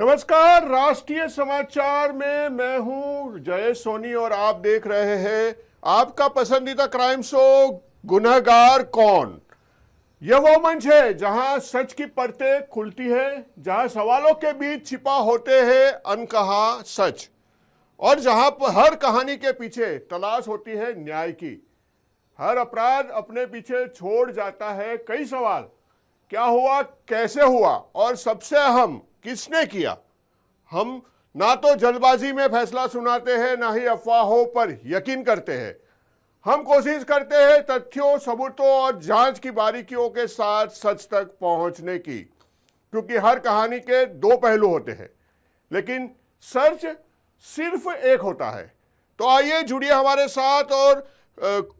नमस्कार। राष्ट्रीय समाचार में मैं हूं जयेश सोनी और आप देख रहे हैं आपका पसंदीदा क्राइम शो गुनहगार कौन। यह वो मंच है जहां सच की परतें खुलती है, जहां सवालों के बीच छिपा होते हैं अनकहा सच, और जहां पर हर कहानी के पीछे तलाश होती है न्याय की। हर अपराध अपने पीछे छोड़ जाता है कई सवाल। क्या हुआ, कैसे हुआ, और सबसे अहम, किसने किया। हम ना तो जल्दबाजी में फैसला सुनाते हैं, ना ही अफवाहों पर यकीन करते हैं। हम कोशिश करते हैं तथ्यों, सबूतों और जांच की बारीकियों के साथ सच तक पहुंचने की, क्योंकि हर कहानी के दो पहलू होते हैं, लेकिन सच सिर्फ एक होता है। तो आइए जुड़िए हमारे साथ और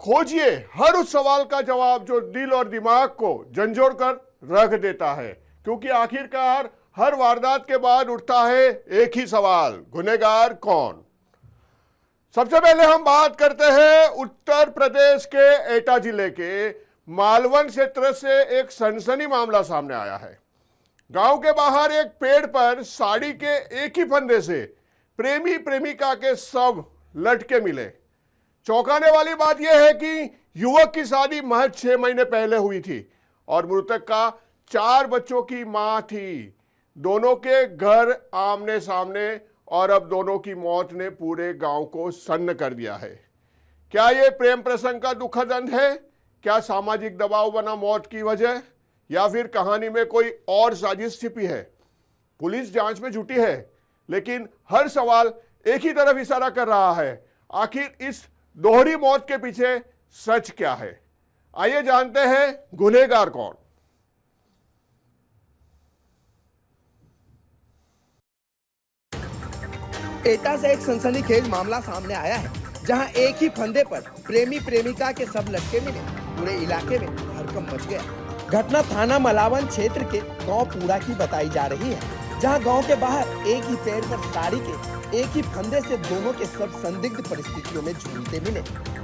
खोजिए हर उस सवाल का जवाब जो दिल और दिमाग को झंझोड़ कर रख देता है, क्योंकि आखिरकार हर वारदात के बाद उठता है एक ही सवाल, गुनहगार कौन। सबसे पहले हम बात करते हैं उत्तर प्रदेश के एटा जिले के मालवन क्षेत्र से एक सनसनी मामला सामने आया है। गांव के बाहर एक पेड़ पर साड़ी के एक ही फंदे से प्रेमी प्रेमिका के शव लटके मिले। चौंकाने वाली बात यह है कि युवक की शादी महज 6 महीने पहले हुई थी और मृतक का 4 बच्चों की मां थी। दोनों के घर आमने सामने, और अब दोनों की मौत ने पूरे गांव को सन्न कर दिया है। क्या यह प्रेम प्रसंग का दुखद अंत है? क्या सामाजिक दबाव बना मौत की वजह, या फिर कहानी में कोई और साजिश छिपी है? पुलिस जांच में जुटी है, लेकिन हर सवाल एक ही तरफ इशारा कर रहा है। आखिर इस दोहरी मौत के पीछे सच क्या है? आइए जानते हैं गुनहगार कौन। एटा से एक सनसनीखेज मामला सामने आया है, जहां एक ही फंदे पर प्रेमी प्रेमिका के सब लटके मिले। पूरे इलाके में हड़कंप मच गया। घटना थाना मलावन क्षेत्र के गांव पूरा की बताई जा रही है, जहां गांव के बाहर एक ही पेड़ पर साड़ी के एक ही फंदे से दोनों के सब संदिग्ध परिस्थितियों में झूलते मिले।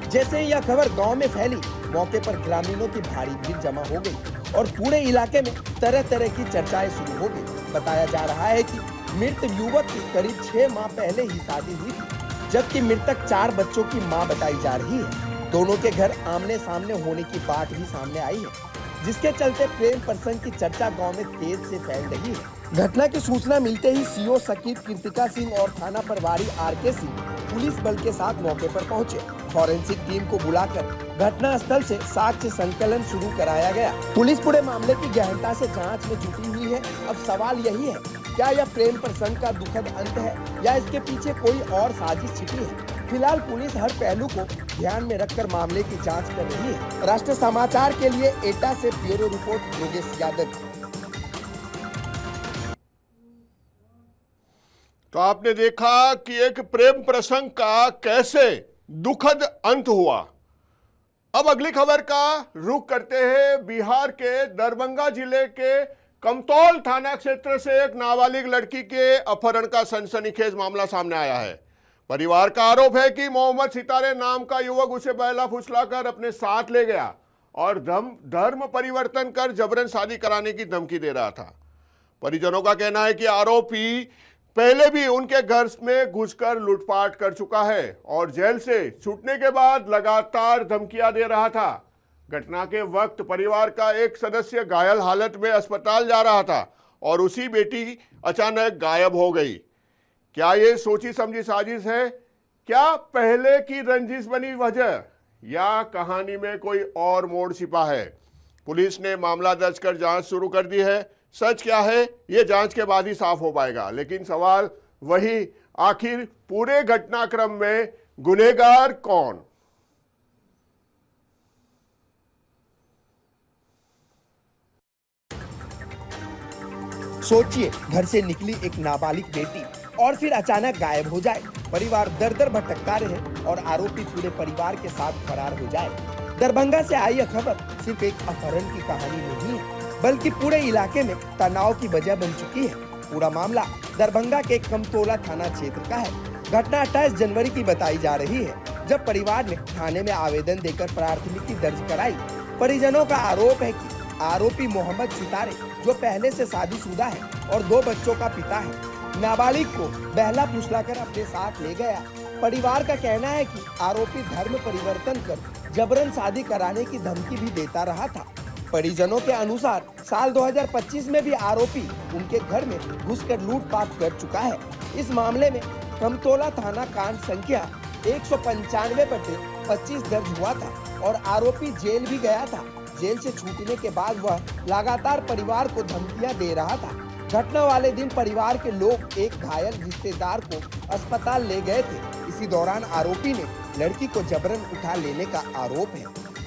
जैसे ही यह खबर गांव में फैली, मौके पर ग्रामीणों की भारी भीड़ जमा हो गई और पूरे इलाके में तरह तरह की चर्चाएं शुरू हो गई। बताया जा रहा है कि मृत युवक की करीब 6 माह पहले ही शादी हुई थी, जबकि मृतक 4 बच्चों की मां बताई जा रही है। दोनों के घर आमने सामने होने की बात भी सामने आई है, जिसके चलते प्रेम प्रसंग की चर्चा गांव में तेज से फैल रही है। घटना की सूचना मिलते ही सीओ सकीब कीर्तिका सिंह और थाना प्रभारी आरके सिंह पुलिस बल के साथ मौके पर पहुंचे। फॉरेंसिक टीम को बुलाकर घटना स्थल से साक्ष्य संकलन शुरू कराया गया। पुलिस पूरे मामले की गहनता से जांच में जुटी हुई है। अब सवाल यही है, क्या यह प्रेम प्रसंग का दुखद अंत है, या इसके पीछे कोई और साजिश छिपी है? फिलहाल पुलिस हर पहलू को ध्यान में रखकर मामले की जांच कर रही है। राष्ट्रीय समाचार के लिए एटा से ब्यूरो रिपोर्ट योगेश यादव। तो आपने देखा कि एक प्रेम प्रसंग का कैसे दुखद अंत हुआ। अब अगली खबर का रुख करते हैं बिहार के दरभंगा जिले के कमतौल थाना क्षेत्र से एक नाबालिग लड़की के अपहरण का सनसनीखेज मामला सामने आया है। परिवार का आरोप है कि मोहम्मद सितारे नाम का युवक उसे बहला फुसलाकर अपने साथ ले गया और धर्म परिवर्तन कर जबरन शादी कराने की धमकी दे रहा था। परिजनों का कहना है कि आरोपी पहले भी उनके घर में घुसकर लूटपाट कर चुका है और जेल से छूटने के बाद लगातार धमकियां दे रहा था। घटना के वक्त परिवार का एक सदस्य घायल हालत में अस्पताल जा रहा था और उसी बेटी अचानक गायब हो गई। क्या ये सोची समझी साजिश है? क्या पहले की रंजिश बनी वजह, या कहानी में कोई और मोड़ छिपा है? पुलिस ने मामला दर्ज कर जांच शुरू कर दी है। सच क्या है, ये जांच के बाद ही साफ हो पाएगा, लेकिन सवाल वही, आखिर पूरे घटनाक्रम में गुनहगार कौन? सोचिए, घर से निकली एक नाबालिग बेटी और फिर अचानक गायब हो जाए। परिवार दर दर भटकता रहे और आरोपी पूरे परिवार के साथ फरार हो जाए। दरभंगा से आई यह खबर सिर्फ एक अपहरण की कहानी नहीं है, बल्कि पूरे इलाके में तनाव की वजह बन चुकी है। पूरा मामला दरभंगा के कमतौला थाना क्षेत्र का है। घटना 28 जनवरी की बताई जा रही है, जब परिवार ने थाने में आवेदन देकर प्राथमिकी दर्ज कराई। परिजनों का आरोप है कि आरोपी मोहम्मद सितारे, जो पहले से शादीशुदा है और 2 बच्चों का पिता है, नाबालिग को बहला फुसलाकर अपने साथ ले गया। परिवार का कहना है कि आरोपी धर्म परिवर्तन कर जबरन शादी कराने की धमकी भी देता रहा था। परिजनों के अनुसार साल 2025 में भी आरोपी उनके घर में घुसकर लूटपाट कर चुका है। इस मामले में कमतौला थाना कांड संख्या 195/25 दर्ज हुआ था और आरोपी जेल भी गया था। जेल से छूटने के बाद वह लगातार परिवार को धमकियां दे रहा था। घटना वाले दिन परिवार के लोग एक घायल रिश्तेदार को अस्पताल ले गए थे। इसी दौरान आरोपी ने लड़की को जबरन उठा लेने का आरोप है।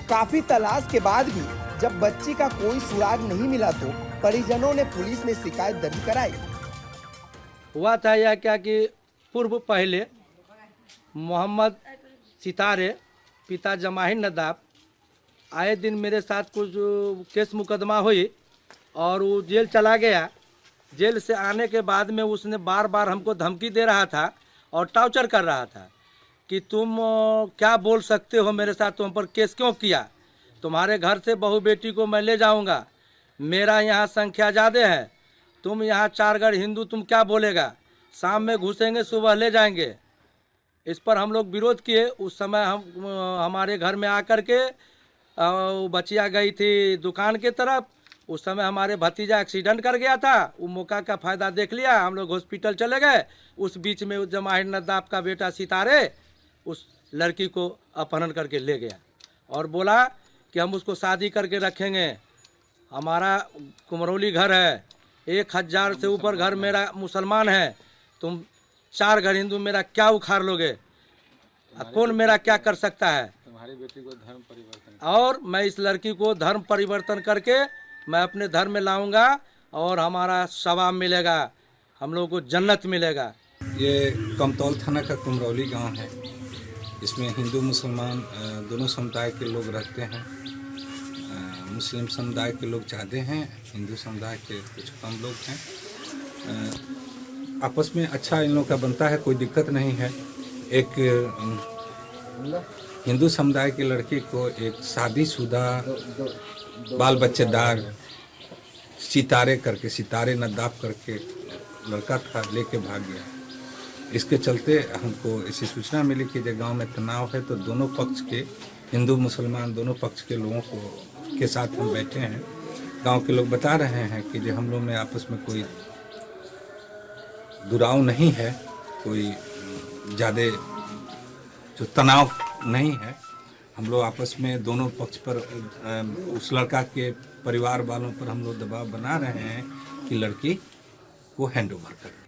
काफी तलाश के बाद भी जब बच्ची का कोई सुराग नहीं मिला तो परिजनों ने पुलिस में शिकायत दर्ज कराई। हुआ था यह क्या कि पूर्व पहले मोहम्मद सितारे पिता जमाहिर नदाब आए दिन मेरे साथ कुछ केस मुकदमा हुई और वो जेल चला गया। जेल से आने के बाद में उसने बार बार हमको धमकी दे रहा था और टॉर्चर कर रहा था कि तुम क्या बोल सकते हो मेरे साथ, तुम पर केस क्यों किया, तुम्हारे घर से बहू बेटी को मैं ले जाऊंगा, मेरा यहाँ संख्या ज़्यादा है, तुम यहाँ चारगढ़ हिंदू, तुम क्या बोलेगा, शाम में घुसेंगे सुबह ले जाएंगे। इस पर हम लोग विरोध किए। उस समय हमारे घर में आकर के बचिया गई थी दुकान के तरफ। उस समय हमारे भतीजा एक्सीडेंट कर गया था। वो मौका का फ़ायदा देख लिया, हम लोग हॉस्पिटल चले गए। उस बीच में जमाहिर नदाब का बेटा सितारे उस लड़की को अपहरण करके ले गया और बोला कि हम उसको शादी करके रखेंगे, हमारा कुमरौली घर है, 1000 से ऊपर घर मेरा मुसलमान है, तुम 4 घर हिंदू, मेरा क्या उखाड़ लोगे, कौन मेरा क्या कर सकता है। तुम्हारी बेटी को धर्म परिवर्तन, और मैं इस लड़की को धर्म परिवर्तन करके मैं अपने धर्म में लाऊंगा और हमारा सवाब मिलेगा, हम लोगों को जन्नत मिलेगा। ये कमतौल थाना का कुमरौली गांव है। इसमें हिंदू मुसलमान दोनों समुदाय के लोग रहते हैं। मुस्लिम समुदाय के लोग ज़्यादा हैं, हिंदू समुदाय के कुछ कम लोग हैं। आपस में अच्छा इन लोगों का बनता है, कोई दिक्कत नहीं है। एक हिंदू समुदाय के लड़के को एक शादीशुदा बाल बच्चेदार सितारे नदाब करके लड़का था, लेके भाग गया। इसके चलते हमको ऐसी सूचना मिली कि जब गांव में तनाव है तो दोनों पक्ष के, हिंदू मुसलमान दोनों पक्ष के लोगों को के साथ हम बैठे हैं। गांव के लोग बता रहे हैं कि जो हम लोग में आपस में कोई दुराव नहीं है, कोई ज़्यादा जो तनाव नहीं है। हम लोग आपस में दोनों पक्ष पर उस लड़का के परिवार वालों पर हम लोग दबाव बना रहे हैं कि लड़की को हैंड ओवर करें।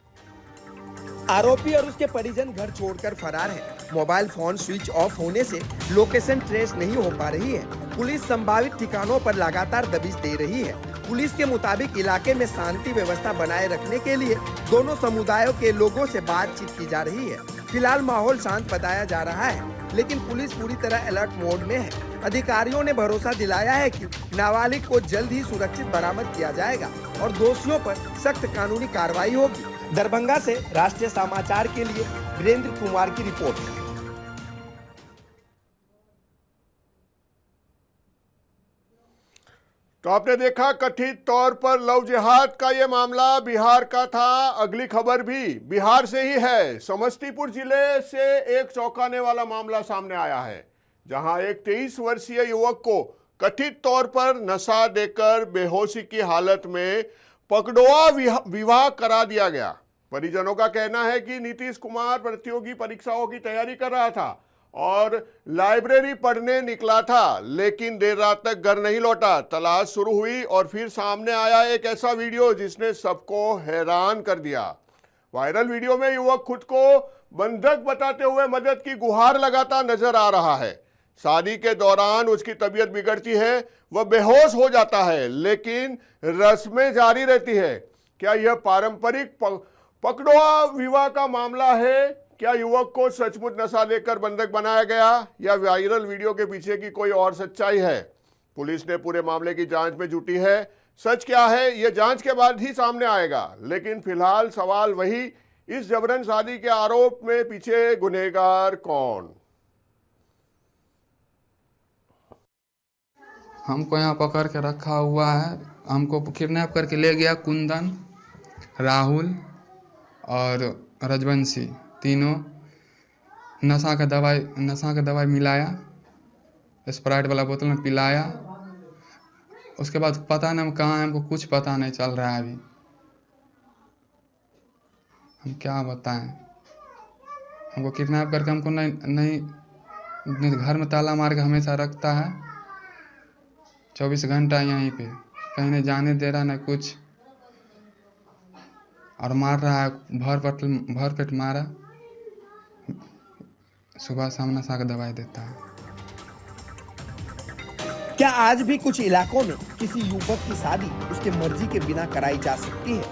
आरोपी और उसके परिजन घर छोड़कर फरार है। मोबाइल फोन स्विच ऑफ होने से लोकेशन ट्रेस नहीं हो पा रही है। पुलिस संभावित ठिकानों पर लगातार दबिश दे रही है। पुलिस के मुताबिक इलाके में शांति व्यवस्था बनाए रखने के लिए दोनों समुदायों के लोगों से बातचीत की जा रही है। फिलहाल माहौल शांत बताया जा रहा है, लेकिन पुलिस पूरी तरह अलर्ट मोड में है। अधिकारियों ने भरोसा दिलाया है कि नाबालिग को जल्द ही सुरक्षित बरामद किया जाएगा और दोषियों पर सख्त कानूनी कार्रवाई होगी। दरभंगा से राष्ट्रीय समाचार के लिए वीरेंद्र कुमार की रिपोर्ट। तो आपने देखा कथित तौर पर लव जिहाद का ये मामला बिहार का था। अगली खबर भी बिहार से ही है। समस्तीपुर जिले से एक चौंकाने वाला मामला सामने आया है, जहां एक 23 वर्षीय युवक को कथित तौर पर नशा देकर बेहोशी की हालत में पकड़वा विवाह करा दिया गया। परिजनों का कहना है कि नीतीश कुमार प्रतियोगी परीक्षाओं की तैयारी कर रहा था और लाइब्रेरी पढ़ने निकला था, लेकिन देर रात तक घर नहीं लौटा। तलाश शुरू हुई और फिर सामने आया एक ऐसा वीडियो जिसने सबको हैरान कर दिया। वायरल वीडियो में युवक खुद को बंधक बताते हुए मदद की गुहार लगाता नजर आ रहा है। शादी के दौरान उसकी तबीयत बिगड़ती है, वह बेहोश हो जाता है, लेकिन रस्में जारी रहती है। क्या यह पारंपरिक पकड़वा विवाह का मामला है? क्या युवक को सचमुच नशा देकर बंधक बनाया गया या वायरल वीडियो के पीछे की कोई और सच्चाई है? पुलिस ने पूरे मामले की जांच में जुटी है। सच क्या है यह जांच के बाद ही सामने आएगा, लेकिन फिलहाल सवाल वही, इस जबरन शादी के आरोप में पीछे गुनहगार कौन? हमको यहाँ पकड़ के रखा हुआ है। हमको किडनैप करके ले गया कुंदन, राहुल और रजवंशी, तीनों नशा का दवाई मिलाया, स्प्राइट वाला बोतल में पिलाया। उसके बाद पता नहीं हम कहाँ हैं, हमको कुछ पता नहीं चल रहा है अभी। हम क्या बताएं, हमको किडनैप करके हमको नहीं घर में ताला मार के हमेशा रखता है, 24 घंटा यहीं पे, कहीं नहीं जाने दे रहा, नहीं कुछ, और मार रहा है, भर पेट मारा। सुबह शाम नशा का दवाई देता है। क्या आज भी कुछ इलाकों में किसी युवक की शादी उसके मर्जी के बिना कराई जा सकती है?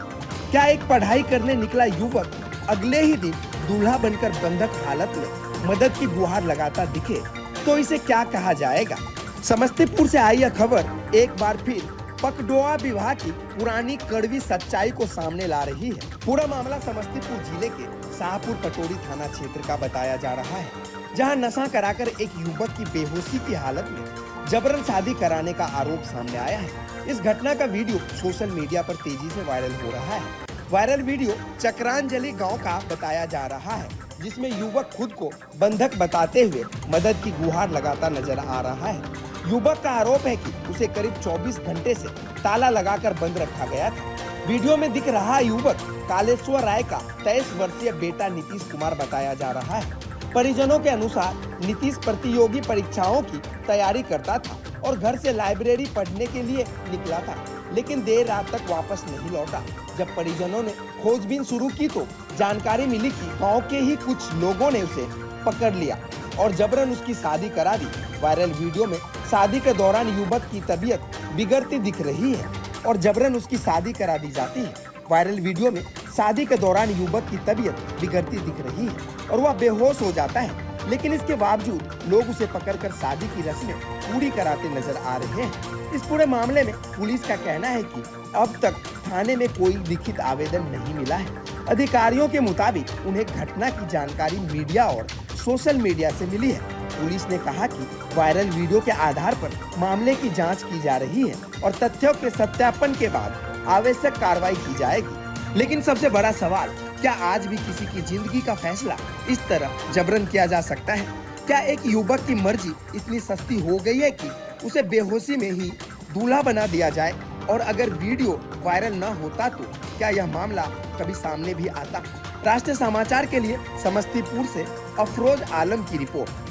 क्या एक पढ़ाई करने निकला युवक अगले ही दिन दूल्हा बनकर बंधक हालत में मदद की गुहार लगाता दिखे तो इसे क्या कहा जाएगा? समस्तीपुर से आई यह खबर एक बार फिर पकडोआ विवाह की पुरानी कड़वी सच्चाई को सामने ला रही है। पूरा मामला समस्तीपुर जिले के शाहपुर पटोरी थाना क्षेत्र का बताया जा रहा है, जहां नशा कराकर एक युवक की बेहोशी की हालत में जबरन शादी कराने का आरोप सामने आया है। इस घटना का वीडियो सोशल मीडिया पर तेजी से वायरल हो रहा है। वायरल वीडियो चक्रांजलि गांव का बताया जा रहा है, जिसमें युवक खुद को बंधक बताते हुए मदद की गुहार लगाता नजर आ रहा है। युवक का आरोप है कि उसे करीब 24 घंटे से ताला लगाकर बंद रखा गया था। वीडियो में दिख रहा युवक कालेश्वर राय का 23 वर्षीय बेटा नीतीश कुमार बताया जा रहा है। परिजनों के अनुसार नीतीश प्रतियोगी परीक्षाओं की तैयारी करता था और घर से लाइब्रेरी पढ़ने के लिए निकला था, लेकिन देर रात तक वापस नहीं लौटा। जब परिजनों ने खोजबीन शुरू की तो जानकारी मिली कि गांव के ही कुछ लोगों ने उसे पकड़ लिया और जबरन उसकी शादी करा दी। वायरल वीडियो में शादी के दौरान युवक की तबीयत बिगड़ती दिख रही है और जबरन उसकी शादी करा दी जाती है। वायरल वीडियो में शादी के दौरान युवक की तबीयत बिगड़ती दिख रही है और वह बेहोश हो जाता है, लेकिन इसके बावजूद लोग उसे पकड़कर शादी की रस्में पूरी कराते नजर आ रहे हैं। इस पूरे मामले में पुलिस का कहना है कि अब तक थाने में कोई लिखित आवेदन नहीं मिला है। अधिकारियों के मुताबिक उन्हें घटना की जानकारी मीडिया और सोशल मीडिया से मिली है। पुलिस ने कहा कि वायरल वीडियो के आधार पर मामले की जांच की जा रही है और तथ्यों के सत्यापन के बाद आवश्यक कार्रवाई की जाएगी। लेकिन सबसे बड़ा सवाल, क्या आज भी किसी की जिंदगी का फैसला इस तरह जबरन किया जा सकता है? क्या एक युवक की मर्जी इतनी सस्ती हो गई है कि उसे बेहोशी में ही दूल्हा बना दिया जाए? और अगर वीडियो वायरल न होता तो क्या यह मामला कभी सामने भी आता? राष्ट्रीय समाचार के लिए समस्तीपुर से अफरोज आलम की रिपोर्ट।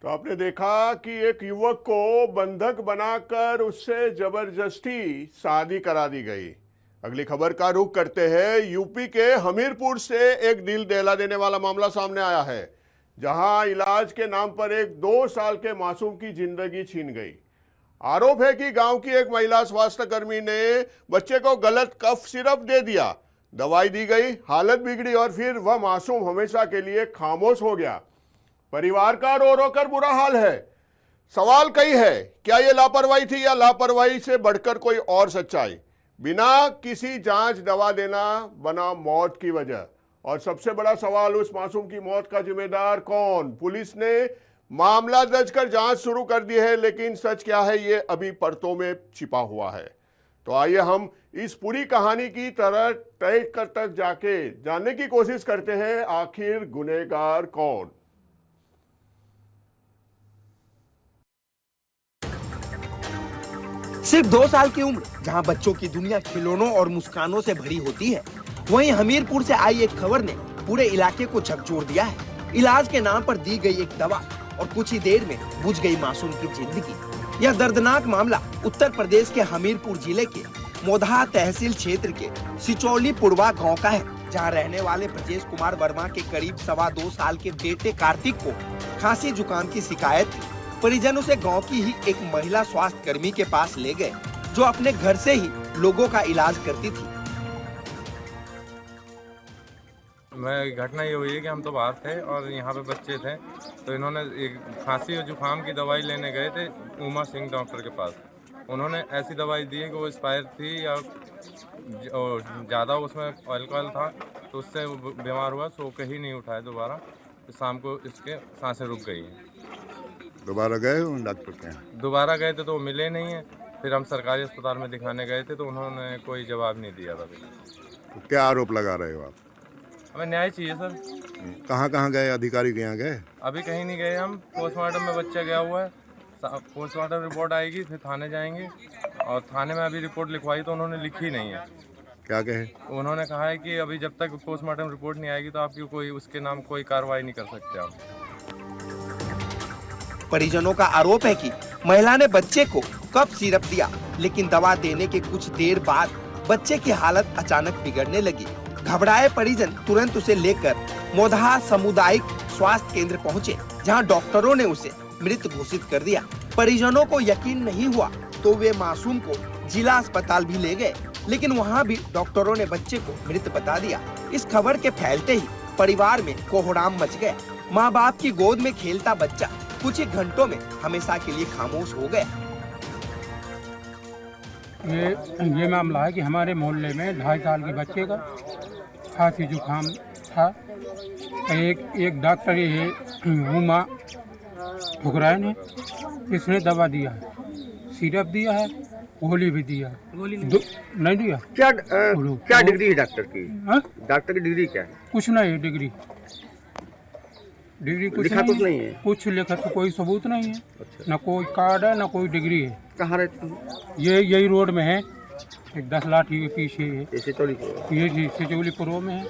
तो आपने देखा कि एक युवक को बंधक बनाकर उससे जबरदस्ती शादी करा दी गई। अगली खबर का रुख करते हैं। यूपी के हमीरपुर से एक दिल दहला देने वाला मामला सामने आया है, जहां इलाज के नाम पर एक 2 साल के मासूम की जिंदगी छीन गई। आरोप है कि गांव की एक महिला स्वास्थ्य कर्मी ने बच्चे को गलत कफ सिरप दे दिया, दवाई दी गई, हालत बिगड़ी और फिर वह मासूम हमेशा के लिए खामोश हो गया। परिवार का रो रो कर बुरा हाल है। सवाल कई है, क्या यह लापरवाही थी या लापरवाही से बढ़कर कोई और सच्चाई? बिना किसी जांच दवा देना बना मौत की वजह। और सबसे बड़ा सवाल, उस मासूम की मौत का जिम्मेदार कौन? पुलिस ने मामला दर्ज कर जांच शुरू कर दी है, लेकिन सच क्या है ये अभी परतों में छिपा हुआ है। तो आइए हम इस पूरी कहानी की तरह तय तक जाके जानने की कोशिश करते हैं, आखिर गुनहगार कौन? सिर्फ 2 साल की उम्र, जहां बच्चों की दुनिया खिलौनों और मुस्कानों से भरी होती है, वहीं हमीरपुर से आई एक खबर ने पूरे इलाके को झकझोर दिया है। इलाज के नाम पर दी गई एक दवा और कुछ ही देर में बुझ गई मासूम की जिंदगी। यह दर्दनाक मामला उत्तर प्रदेश के हमीरपुर जिले के मोधा तहसील क्षेत्र के सिचौली पुरवा गाँव का है, जहाँ रहने वाले ब्रजेश कुमार वर्मा के करीब 2.25 साल के बेटे कार्तिक को खांसी जुकाम की शिकायत थी। परिजन उसे गांव की ही एक महिला स्वास्थ्य कर्मी के पास ले गए, जो अपने घर से ही लोगों का इलाज करती थी। घटना ये हुई है कि हम तो बाहर थे और यहाँ पे बच्चे थे, तो इन्होंने एक खांसी और जुकाम की दवाई लेने गए थे उमा सिंह डॉक्टर के पास। उन्होंने ऐसी दवाई दी है कि वो एक्सपायर थी या ज़्यादा उसमें अल्कोहल था, तो उससे बीमार हुआ, सो के ही नहीं उठाया दोबारा। तो शाम को इसके सांसें रुक गई हैं। दोबारा गए हो डॉक्टर के यहाँ? दोबारा गए थे तो वो मिले नहीं है। फिर हम सरकारी अस्पताल में दिखाने गए थे तो उन्होंने कोई जवाब नहीं दिया अभी। तो क्या आरोप लगा रहे हो आप? हमें न्याय चाहिए सर। कहाँ कहाँ गए? अधिकारी के यहाँ गए? अभी कहीं नहीं गए हम। पोस्टमार्टम में बच्चा गया हुआ है। पोस्टमार्टम रिपोर्ट आएगी फिर थाने जाएंगे, और थाने में अभी रिपोर्ट लिखवाई तो उन्होंने लिखी नहीं है। क्या कहे? उन्होंने कहा है कि अभी जब तक पोस्टमार्टम रिपोर्ट नहीं आएगी तो आपकी कोई उसके नाम कोई कार्रवाई नहीं कर सकते आप। परिजनों का आरोप है कि महिला ने बच्चे को कफ सिरप दिया, लेकिन दवा देने के कुछ देर बाद बच्चे की हालत अचानक बिगड़ने लगी। घबराए परिजन तुरंत उसे लेकर मोदहा सामुदायिक स्वास्थ्य केंद्र पहुंचे, जहां डॉक्टरों ने उसे मृत घोषित कर दिया। परिजनों को यकीन नहीं हुआ तो वे मासूम को जिला अस्पताल भी ले गए, लेकिन वहां भी डॉक्टरों ने बच्चे को मृत बता दिया। इस खबर के फैलते ही परिवार में कोहराम मच गया। माँ बाप की गोद में खेलता बच्चा कुछ ही घंटों में हमेशा के लिए खामोश हो गया। ये मामला है कि हमारे मोहल्ले में 2.5 साल के बच्चे का खांसी जुकाम था। एक डॉक्टर ये उमा ठुकराय ने इसने दवा दिया है, सिरप दिया है, गोली भी दिया है। नहीं दिया। क्या डिग्री है डॉक्टर की? हाँ? डॉक्टर की डिग्री क्या है? कुछ नहीं है डिग्री कुछ लिखा कुछ नहीं है। कुछ लिखा तो कोई सबूत नहीं है। अच्छा। न कोई कार्ड है न कोई डिग्री है। कहाँ रहते हैं? ये यही रोड में है, 10 लाठी के पीछे है। ये सिचौलीपुर में है।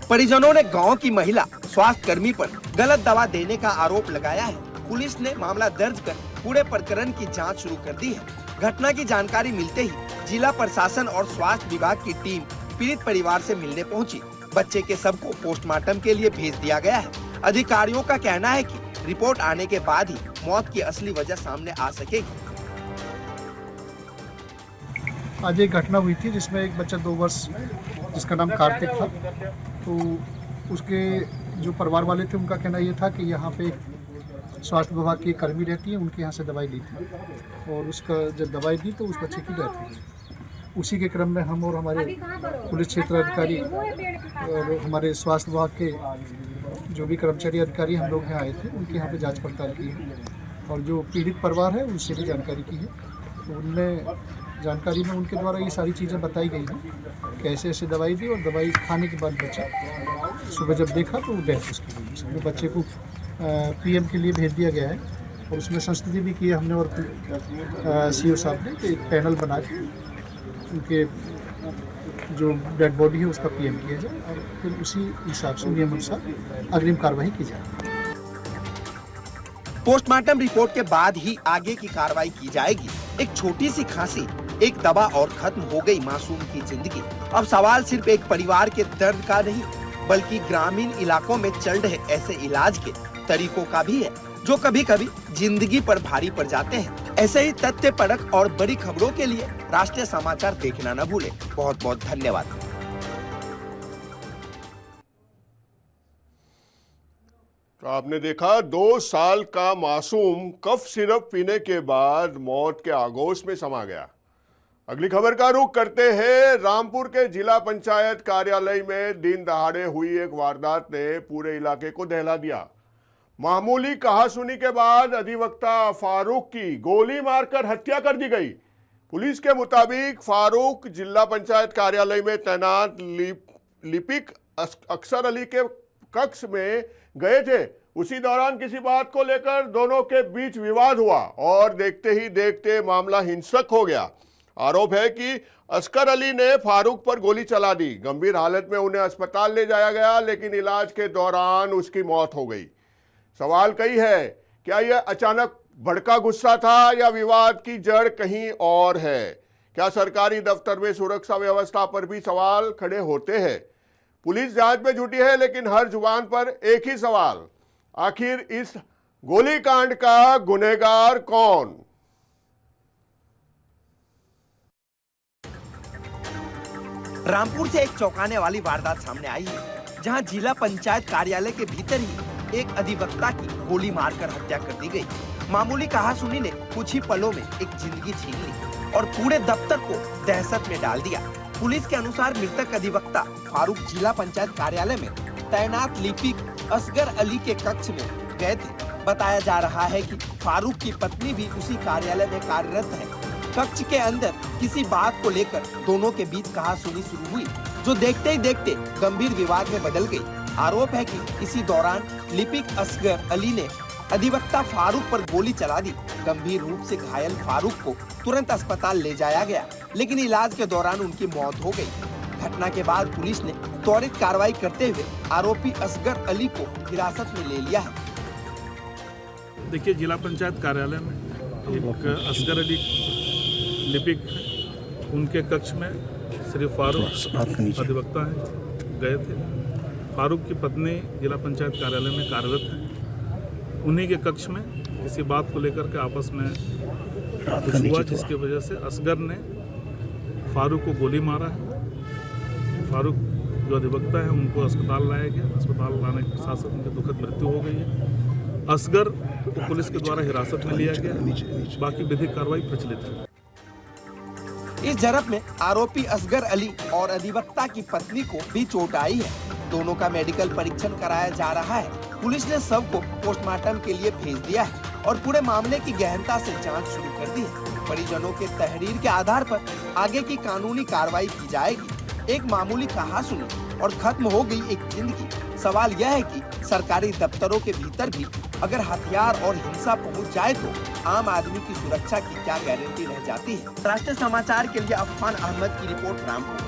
परिजनों ने गांव की महिला स्वास्थ्य कर्मी पर गलत दवा देने का आरोप लगाया है। पुलिस ने मामला दर्ज कर पूरे प्रकरण की जांच शुरू कर दी है। घटना की जानकारी मिलते ही जिला प्रशासन और स्वास्थ्य विभाग की टीम पीड़ित परिवार से मिलने पहुंची। बच्चे के शव को पोस्टमार्टम के लिए भेज दिया गया है। अधिकारियों का कहना है कि रिपोर्ट आने के बाद ही मौत की असली वजह सामने आ सकेगी। आज एक घटना हुई थी जिसमें एक बच्चा 2 वर्ष जिसका नाम कार्तिक था, तो उसके जो परिवार वाले थे उनका कहना ये था कि यहाँ पे स्वास्थ्य विभाग की कर्मी रहती है, उनके यहाँ से दवाई ली थी और उसका जब दवाई दी तो उस बच्चे की डेथ हुई। उसी के क्रम में हम और हमारे पुलिस क्षेत्र अधिकारी और हमारे स्वास्थ्य विभाग के जो भी कर्मचारी अधिकारी हम लोग यहाँ आए थे, उनके यहाँ पे जांच पड़ताल की है और जो पीड़ित परिवार है उनसे भी जानकारी की है। तो उनने जानकारी में उनके द्वारा ये सारी चीज़ें बताई गई हैं कि ऐसे ऐसे दवाई दी और दवाई खाने के बाद बच्चा सुबह जब देखा तो डेथ उसकी हुई। उसमें बच्चे को PM के लिए भेज दिया गया है और उसमें संस्तुति भी की है हमने और CO साहब ने कि एक पैनल बना के उनके जो डेड बॉडी है उसका PM किया जाए और फिर उसी हिसाब से नियम अनुसार अग्रिम कार्रवाई की जाए। पोस्टमार्टम रिपोर्ट के बाद ही आगे की कार्रवाई की जाएगी। एक छोटी सी खांसी, एक दवा और खत्म हो गई मासूम की जिंदगी। अब सवाल सिर्फ एक परिवार के दर्द का नहीं, बल्कि ग्रामीण इलाकों में चल रहे ऐसे इलाज के तरीकों का भी है, जो कभी कभी जिंदगी पर भारी पड़ जाते हैं। ऐसे ही तथ्य परक और बड़ी खबरों के लिए राष्ट्रीय समाचार देखना न भूलें। बहुत बहुत धन्यवाद। तो आपने देखा 2 साल का मासूम कफ सिरप पीने के बाद मौत के आगोश में समा गया। अगली खबर का रुख करते हैं। रामपुर के जिला पंचायत कार्यालय में दिन दहाड़े हुई एक वारदात ने पूरे इलाके को दहला दिया। मामूली कहासुनी के बाद अधिवक्ता फारूक की गोली मारकर हत्या कर दी गई। पुलिस के मुताबिक फारूक जिला पंचायत कार्यालय में तैनात लिपिक अक्सर अली के कक्ष में गए थे। उसी दौरान किसी बात को लेकर दोनों के बीच विवाद हुआ और देखते ही देखते मामला हिंसक हो गया। आरोप है कि असगर अली ने फारूक पर गोली चला दी। गंभीर हालत में उन्हें अस्पताल ले जाया गया, लेकिन इलाज के दौरान उसकी मौत हो गई। सवाल कई है, क्या यह अचानक भड़का गुस्सा था या विवाद की जड़ कहीं और है? क्या सरकारी दफ्तर में सुरक्षा व्यवस्था पर भी सवाल खड़े होते हैं? पुलिस जांच में जुटी है, लेकिन हर जुबान पर एक ही सवाल, आखिर इस गोलीकांड का गुनहगार कौन? रामपुर से एक चौंकाने वाली वारदात सामने आई है, जहां जिला पंचायत कार्यालय के भीतर ही एक अधिवक्ता की गोली मारकर हत्या कर दी गई। मामूली कहासुनी ने कुछ ही पलों में एक जिंदगी छीन ली और पूरे दफ्तर को दहशत में डाल दिया। पुलिस के अनुसार मृतक अधिवक्ता फारूक जिला पंचायत कार्यालय में तैनात लिपिक असगर अली के कक्ष में गए थे। बताया जा रहा है कि फारूक की पत्नी भी उसी कार्यालय में कार्यरत है। कक्ष के अंदर किसी बात को लेकर दोनों के बीच कहासुनी शुरू हुई, जो देखते ही देखते गंभीर विवाद में बदल गई। आरोप है कि इसी दौरान लिपिक असगर अली ने अधिवक्ता फारूक पर गोली चला दी। गंभीर रूप से घायल फारूक को तुरंत अस्पताल ले जाया गया, लेकिन इलाज के दौरान उनकी मौत हो गई। घटना के बाद पुलिस ने त्वरित कार्रवाई करते हुए आरोपी असगर अली को हिरासत में ले लिया है। देखिए, जिला पंचायत कार्यालय में एक असगर अली लिपिक है, उनके कक्ष में श्री फारूक अधिवक्ता हैं गए थे। फारूक की पत्नी जिला पंचायत कार्यालय में कार्यरत है। उन्हीं के कक्ष में किसी बात को लेकर के आपस में कुछ हुआ, जिसकी वजह से असगर ने फारूक को गोली मारा है। फारूक जो अधिवक्ता है उनको अस्पताल लाया गया। अस्पताल लाने के साथ साथ उनकी दुखद मृत्यु हो गई है। असगर को पुलिस के द्वारा हिरासत में लिया गया। बाकी विधिक कार्रवाई प्रचलित है। इस झड़प में आरोपी असगर अली और अधिवक्ता की पत्नी को भी चोट आई है। दोनों का मेडिकल परीक्षण कराया जा रहा है। पुलिस ने शव को पोस्टमार्टम के लिए भेज दिया है और पूरे मामले की गहनता से जांच शुरू कर दी है। परिजनों के तहरीर के आधार पर आगे की कानूनी कार्रवाई की जाएगी। एक मामूली कहासुनी और खत्म हो गई एक जिंदगी। सवाल यह है कि सरकारी दफ्तरों के भीतर भी अगर हथियार और हिंसा पहुंच जाए तो आम आदमी की सुरक्षा की क्या गारंटी रह जाती है। राष्ट्रीय समाचार के लिए अफान अहमद की रिपोर्ट, रामपुर।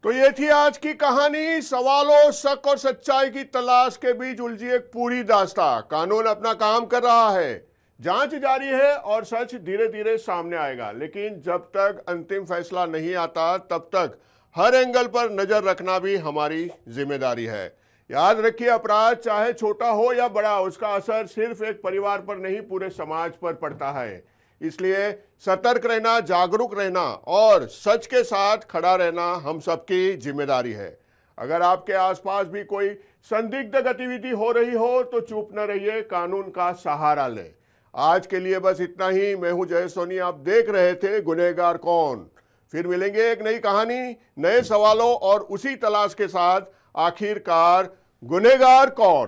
तो ये थी आज की कहानी। सवालों, शक और सच्चाई की तलाश के बीच उलझी एक पूरी दास्तां। कानून अपना काम कर रहा है, जांच जारी है और सच धीरे धीरे सामने आएगा। लेकिन जब तक अंतिम फैसला नहीं आता तब तक हर एंगल पर नजर रखना भी हमारी जिम्मेदारी है। याद रखिए, अपराध चाहे छोटा हो या बड़ा, उसका असर सिर्फ एक परिवार पर नहीं पूरे समाज पर पड़ता है। इसलिए सतर्क रहना, जागरूक रहना और सच के साथ खड़ा रहना हम सबकी जिम्मेदारी है। अगर आपके आसपास भी कोई संदिग्ध गतिविधि हो रही हो तो चुप न रहिए, कानून का सहारा लें। आज के लिए बस इतना ही। मैं हूं जय सोनी, आप देख रहे थे गुनहगार कौन। फिर मिलेंगे एक नई कहानी, नए सवालों और उसी तलाश के साथ। आखिरकार गुनहगार कौन।